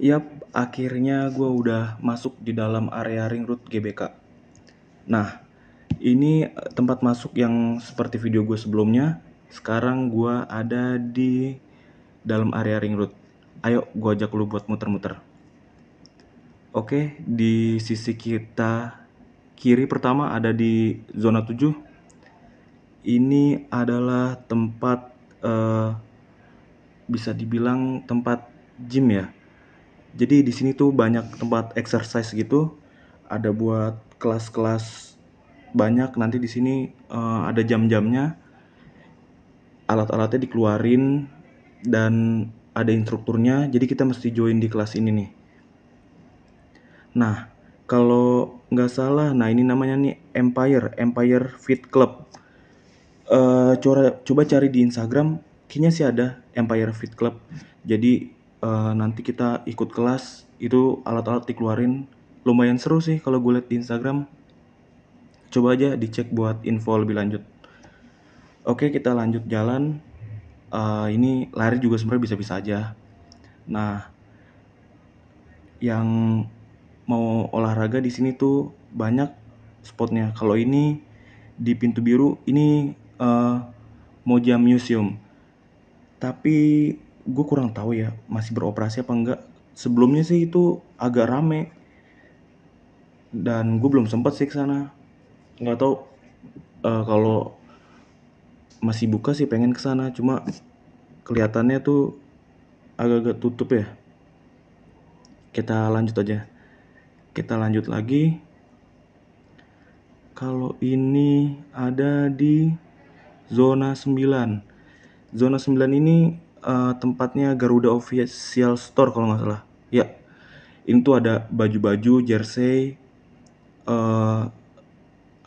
Yap, akhirnya gue udah masuk di dalam area ring road GBK. Nah, ini tempat masuk yang seperti video gue sebelumnya. Sekarang gue ada di dalam area ring road. Ayo, gue ajak lu buat muter-muter. Oke, di sisi kita kiri pertama ada di zona 7. Ini adalah tempat bisa dibilang tempat gym ya. Jadi di sini tuh banyak tempat exercise gitu. Ada buat kelas-kelas banyak. Nanti di sini ada jam-jamnya. Alat-alatnya dikeluarin dan ada instrukturnya. Jadi kita mesti join di kelas ini nih. Nah, kalau nggak salah, nah ini namanya nih Empire Fit Club. Coba cari di Instagram, kayaknya sih ada Empire Fit Club. Jadi nanti kita ikut kelas, itu alat-alat dikeluarin. Lumayan seru sih kalau gue liat di Instagram. Coba aja dicek buat info lebih lanjut. Oke, kita lanjut jalan. Ini lari juga sebenarnya bisa-bisa aja. Nah, yang mau olahraga di sini tuh banyak spotnya. Kalau ini di pintu biru, ini Moja Museum. Tapi gue kurang tahu ya masih beroperasi apa enggak. Sebelumnya sih itu agak rame dan gue belum sempat sih ke sana. Nggak tahu kalau masih buka sih pengen ke sana, cuma kelihatannya tuh agak-agak tutup ya. Kita lanjut aja. Kita lanjut lagi. Kalau ini ada di zona 9. Zona 9 ini tempatnya Garuda Official Store kalau nggak salah. Ya, ini tuh ada baju-baju, jersey,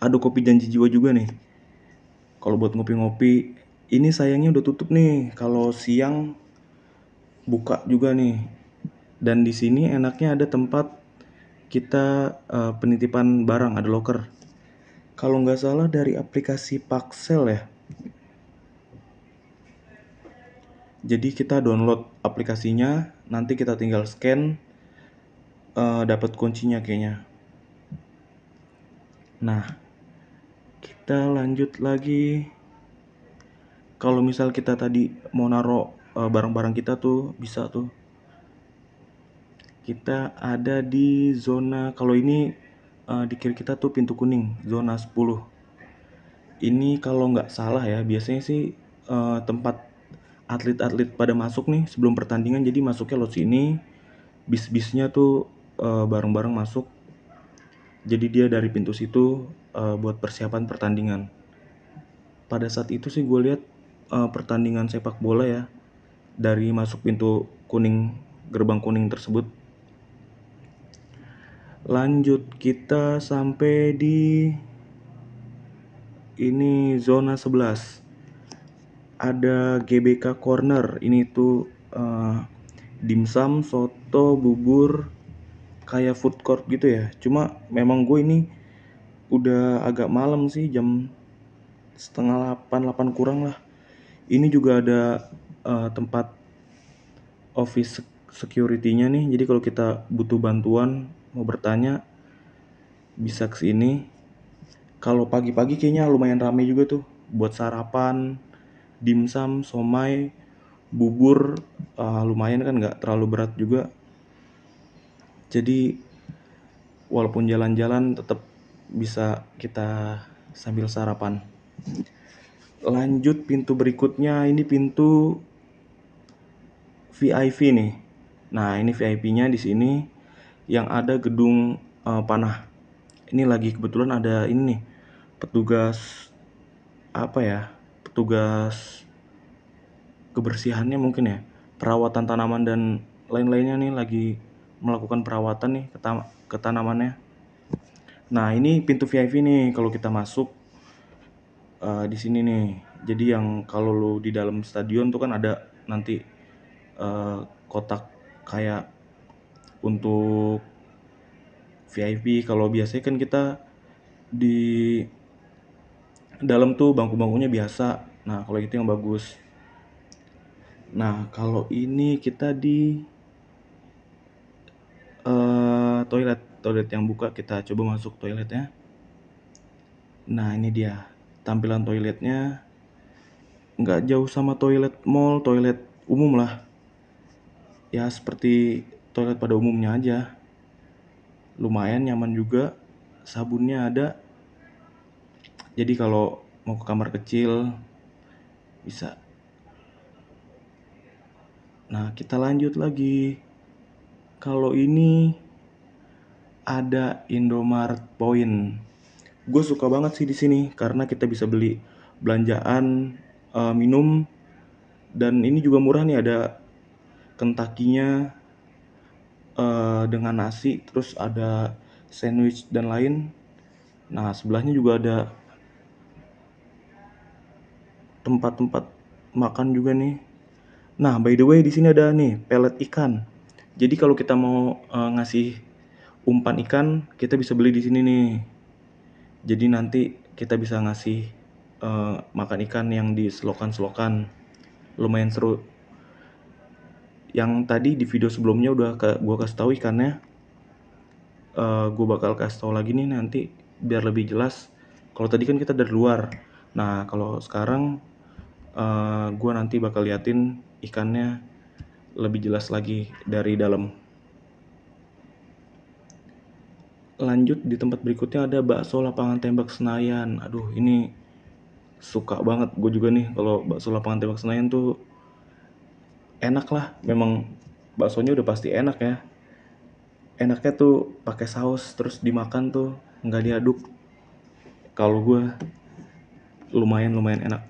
ada kopi janji jiwa juga nih. Kalau buat ngopi-ngopi, ini sayangnya udah tutup nih. Kalau siang buka juga nih. Dan di sini enaknya ada tempat kita penitipan barang, ada locker. Kalau nggak salah dari aplikasi Paxel ya. Jadi kita download aplikasinya, nanti kita tinggal scan, dapat kuncinya kayaknya. Nah, kita lanjut lagi. Kalau misal kita tadi mau naruh barang-barang kita tuh bisa tuh. Kita ada di zona, kalau ini di kiri kita tuh pintu kuning, zona 10. Ini kalau nggak salah ya, biasanya sih tempat atlet-atlet pada masuk nih sebelum pertandingan. Jadi masuknya lewat sini, bis-bisnya tuh bareng-bareng masuk. Jadi dia dari pintu situ buat persiapan pertandingan. Pada saat itu sih gue lihat pertandingan sepak bola ya, dari masuk pintu kuning, gerbang kuning tersebut. Lanjut kita sampai di ini zona 11. Ada GBK Corner. Ini tuh dimsum, soto, bubur, kayak food court gitu ya. Cuma memang gue ini udah agak malam sih, jam setengah 8 kurang lah. Ini juga ada tempat office security-nya nih. Jadi kalau kita butuh bantuan, mau bertanya, bisa ke sini. Kalau pagi-pagi kayaknya lumayan rame juga tuh buat sarapan, dimsum, somai, bubur, lumayan kan, nggak terlalu berat juga. Jadi walaupun jalan-jalan tetap bisa kita sambil sarapan. Lanjut pintu berikutnya, ini pintu VIP nih. Nah, ini VIP-nya di sini yang ada gedung panah. Ini lagi kebetulan ada ini nih, petugas apa ya? Petugas kebersihannya mungkin ya. Perawatan tanaman dan lain-lainnya nih lagi melakukan perawatan nih ke tanamannya. Nah, ini pintu VIP nih kalau kita masuk di sini nih. Jadi yang kalau lu di dalam stadion tuh kan ada nanti kotak kayak untuk VIP. Kalau biasanya kan kita di dalam tuh bangku-bangkunya biasa. Nah, kalau itu yang bagus. Nah, kalau ini kita di toilet yang buka. Kita coba masuk toiletnya. Nah, ini dia tampilan toiletnya. Nggak jauh sama toilet mall, toilet umum lah. Ya seperti toilet pada umumnya aja. Lumayan nyaman juga. Sabunnya ada. Jadi kalau mau ke kamar kecil bisa. Nah, kita lanjut lagi. Kalau ini ada Indomaret Point. Gue suka banget sih di sini karena kita bisa beli belanjaan, minum, dan ini juga murah nih, ada Kentucky-nya dengan nasi, terus ada sandwich dan lain. Nah, sebelahnya juga ada tempat-tempat makan juga nih. Nah, by the way di sini ada nih pelet ikan. Jadi kalau kita mau ngasih umpan ikan, kita bisa beli di sini nih. Jadi nanti kita bisa ngasih makan ikan yang di selokan-selokan. Lumayan seru. Yang tadi di video sebelumnya udah gue kasih tahu ikannya. Gue bakal kasih tahu lagi nih nanti biar lebih jelas. Kalau tadi kan kita dari luar. Nah, kalau sekarang gue nanti bakal liatin ikannya lebih jelas lagi dari dalam. Lanjut di tempat berikutnya ada bakso lapangan tembak Senayan. Aduh, ini suka banget gue juga nih kalau bakso lapangan tembak Senayan tuh enak lah. Memang baksonya udah pasti enak ya. Enaknya tuh pakai saus terus dimakan tuh nggak diaduk. Kalau gue lumayan enak.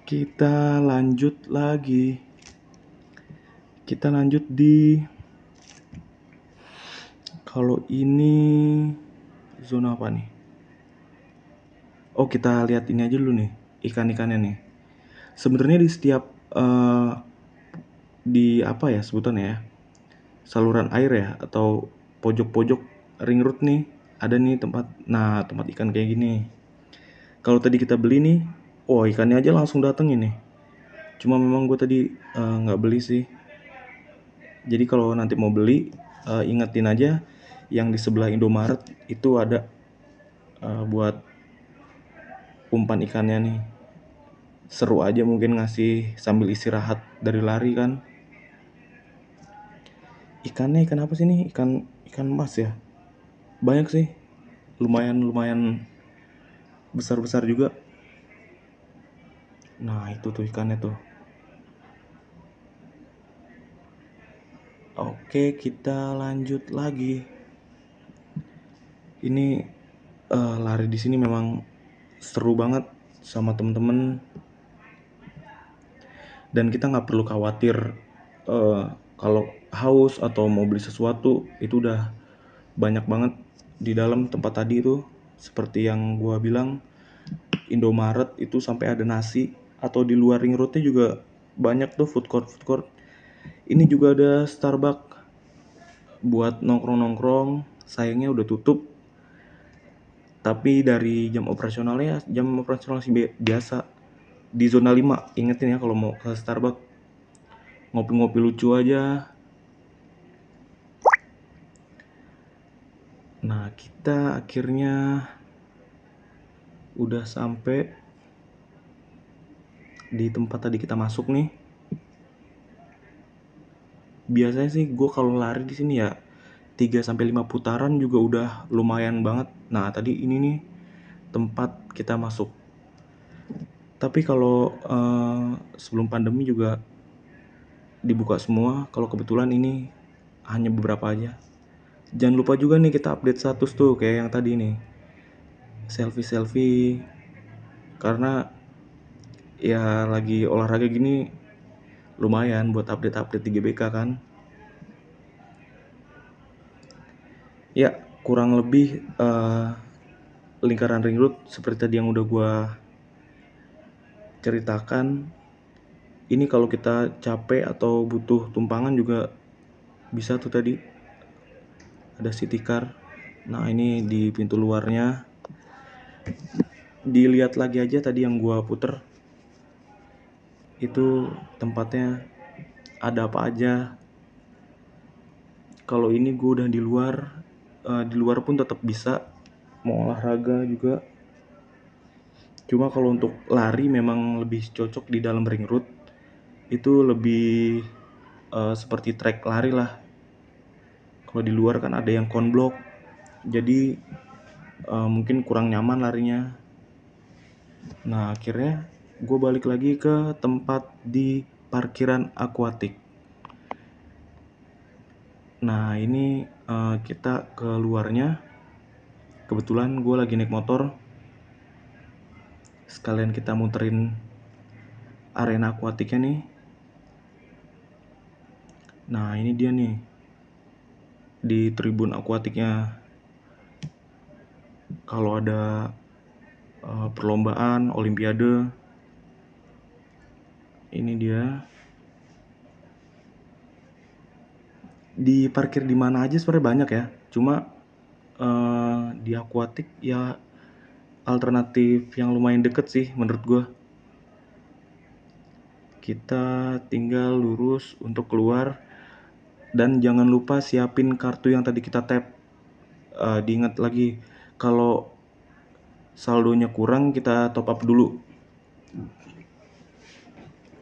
Kita lanjut lagi. Kita lanjut di, kalau ini zona apa nih? Oh, kita lihat ini aja dulu nih, ikan-ikannya nih. Sebenarnya di setiap di apa ya sebutannya ya, saluran air ya atau pojok-pojok ring road nih ada nih tempat. Nah, tempat ikan kayak gini. Kalau tadi kita beli nih, oh ikannya aja langsung dateng ini. Cuma memang gue tadi nggak beli sih. Jadi kalau nanti mau beli, ingetin aja yang di sebelah Indomaret itu ada buat umpan ikannya nih. Seru aja mungkin ngasih sambil istirahat dari lari kan. Ikannya ikan apa sih nih? Ikan emas ya. Banyak sih. Lumayan besar-besar juga. Nah, itu tuh ikannya tuh. Oke, kita lanjut lagi. Ini lari di sini memang seru banget sama temen-temen. Dan kita nggak perlu khawatir kalau haus atau mau beli sesuatu. Itu udah banyak banget di dalam tempat tadi itu. Seperti yang gua bilang, Indomaret itu sampai ada nasi. Atau di luar ring roadnya juga banyak tuh food court. Ini juga ada Starbucks buat nongkrong-nongkrong. Sayangnya udah tutup. Tapi dari jam operasionalnya sih biasa. Di zona 5, ingetin ya kalau mau ke Starbucks. Ngopi-ngopi lucu aja. Nah, kita akhirnya udah sampai di tempat tadi kita masuk nih. Biasanya sih gue kalau lari di sini ya 3-5 putaran juga udah lumayan banget. Nah, tadi ini nih tempat kita masuk. Tapi kalau sebelum pandemi juga dibuka semua. Kalau kebetulan ini hanya beberapa aja. Jangan lupa juga nih kita update status tuh kayak yang tadi nih. Selfie. Karena ya lagi olahraga gini lumayan buat update di GBK kan. Ya, kurang lebih lingkaran ring road seperti tadi yang udah gua ceritakan. Ini kalau kita capek atau butuh tumpangan juga bisa tuh tadi. Ada city car. Nah, ini di pintu luarnya. Dilihat lagi aja tadi yang gua puter. Itu tempatnya ada apa aja. Kalau ini gue udah di luar pun tetap bisa mau olahraga juga. Cuma kalau untuk lari memang lebih cocok di dalam ring road. Itu lebih seperti track lari lah. Kalau di luar kan ada yang konblok, jadi mungkin kurang nyaman larinya. Nah akhirnya gue balik lagi ke tempat di parkiran akuatik. Nah ini kita keluarnya, kebetulan gue lagi naik motor, sekalian kita muterin arena akuatiknya nih. Nah ini dia nih, di tribun akuatiknya. Kalau ada perlombaan, olimpiade, ini dia. Di parkir di mana aja sebenarnya banyak ya. Cuma di akuatik ya alternatif yang lumayan deket sih menurut gue. Kita tinggal lurus untuk keluar, dan jangan lupa siapin kartu yang tadi kita tap. Diingat lagi, kalau saldonya kurang kita top up dulu.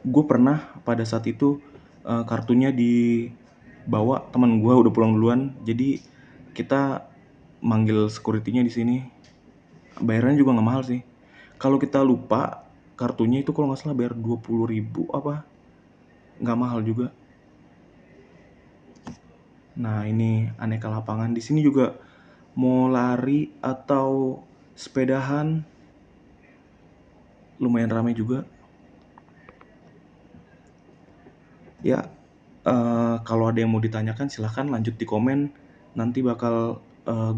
Gue pernah pada saat itu kartunya dibawa teman gue udah pulang duluan, jadi kita manggil security-nya di sini. Bayarannya juga nggak mahal sih. Kalau kita lupa kartunya itu kalau nggak salah bayar 20.000 apa, nggak mahal juga. Nah ini aneka lapangan di sini juga, mau lari atau sepedahan lumayan ramai juga. Ya kalau ada yang mau ditanyakan silahkan lanjut di komen, nanti bakal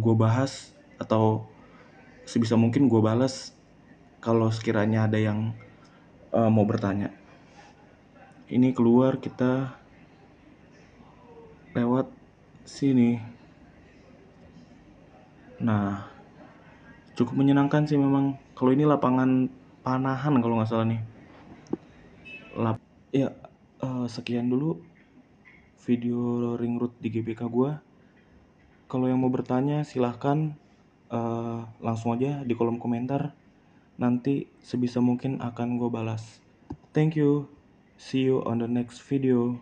gue bahas atau sebisa mungkin gue balas kalau sekiranya ada yang mau bertanya. Ini keluar kita lewat sini. Nah cukup menyenangkan sih memang. Kalau ini lapangan panahan kalau nggak salah nih. Ya sekian dulu video ring road di GBK gue. Kalau yang mau bertanya silahkan langsung aja di kolom komentar. Nanti sebisa mungkin akan gue balas. Thank you. See you on the next video.